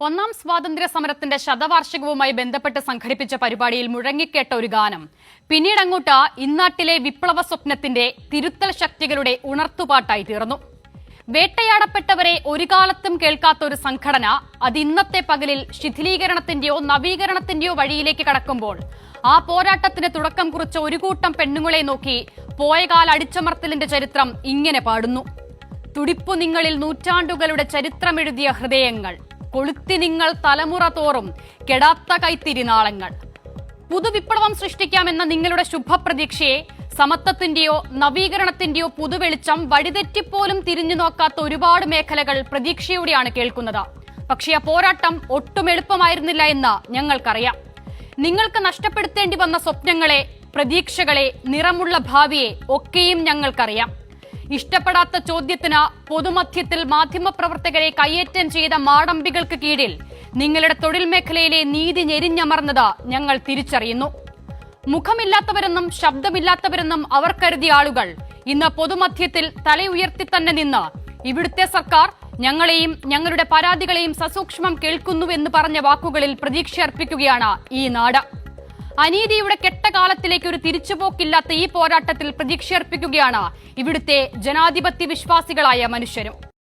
ഒന്നാം സ്വാതന്ത്ര്യ സമരത്തിന്റെ ശതവാർഷികവുമായി ബന്ധപ്പെട്ട് സംഘടിപ്പിച്ച പരിപാടിയിൽ മുഴങ്ങിക്കേട്ട ഒരു ഗാനം പിന്നീടങ്ങോട്ട് ഇന്നാട്ടിലെ വിപ്ലവ സ്വപ്നത്തിന്റെ തിരുത്തൽ ശക്തികളുടെ ഉണർത്തുപാട്ടായി തീർന്നു. വേട്ടയാടപ്പെട്ടവരെ ഒരു കാലത്തും കേൾക്കാത്ത ഒരു സംഘടന അത് ഇന്നത്തെ പകലിൽ ശിഥിലീകരണത്തിന്റെയോ നവീകരണത്തിന്റെയോ വഴിയിലേക്ക് കടക്കുമ്പോൾ ആ പോരാട്ടത്തിന് തുടക്കം കുറിച്ച ഒരു കൂട്ടം പെണ്ണുങ്ങളെ നോക്കി പോയകാല അടിച്ചമർത്തലിന്റെ ചരിത്രം ഇങ്ങനെ പാടുന്നു. തുടിപ്പു നിങ്ങളിൽ നൂറ്റാണ്ടുകളുടെ ചരിത്രമെഴുതിയ ഹൃദയങ്ങൾ, കൊളുത്തി നിങ്ങൾ തലമുറ തോറും കെടാത്ത കൈത്തിരിനാളങ്ങൾ. പുതുവിപ്ലവം സൃഷ്ടിക്കാമെന്ന നിങ്ങളുടെ ശുഭപ്രതീക്ഷയെ സമത്വത്തിന്റെയോ നവീകരണത്തിന്റെയോ പുതുവെളിച്ചം വഴിതെറ്റിപ്പോലും തിരിഞ്ഞു നോക്കാത്ത ഒരുപാട് മേഖലകൾ പ്രതീക്ഷയോടെയാണ് കേൾക്കുന്നത്. പക്ഷേ ആ പോരാട്ടം ഒട്ടും എളുപ്പമായിരുന്നില്ല എന്ന് ഞങ്ങൾക്കറിയാം. നിങ്ങൾക്ക് നഷ്ടപ്പെടുത്തേണ്ടി വന്ന സ്വപ്നങ്ങളെ, പ്രതീക്ഷകളെ, നിറമുള്ള ഭാവിയെ ഒക്കെയും ഞങ്ങൾക്കറിയാം. ഇഷ്ടപ്പെടാത്ത ചോദ്യത്തിന് പൊതുമധ്യത്തിൽ മാധ്യമപ്രവർത്തകരെ കയ്യേറ്റം ചെയ്ത മാടമ്പികൾക്ക് കീഴിൽ നിങ്ങളുടെ തൊഴിൽ മേഖലയിലെ നീതി ഞെരിഞ്ഞമർന്നത് ഞങ്ങൾ തിരിച്ചറിയുന്നു. മുഖമില്ലാത്തവരെന്നും ശബ്ദമില്ലാത്തവരെന്നും അവർ കരുതിയ ആളുകൾ ഇന്ന് പൊതുമധ്യത്തിൽ തലയുയർത്തി തന്നെ നിന്ന് ഇവിടുത്തെ സർക്കാർ ഞങ്ങളെയും ഞങ്ങളുടെ പരാതികളെയും സസൂക്ഷ്മം കേൾക്കുന്നുവെന്ന് പറഞ്ഞ വാക്കുകളിൽ പ്രതീക്ഷ അർപ്പിക്കുകയാണ് ഈ നാട്. അനീതിയുടെ കെട്ടകാലത്തിലേക്ക് ഒരു തിരിച്ചുപോക്കില്ലാത്ത ഈ പോരാട്ടത്തിൽ പ്രതീക്ഷയർപ്പിക്കുകയാണ് ഇവിടുത്തെ ജനാധിപത്യ വിശ്വാസികളായ മനുഷ്യരും.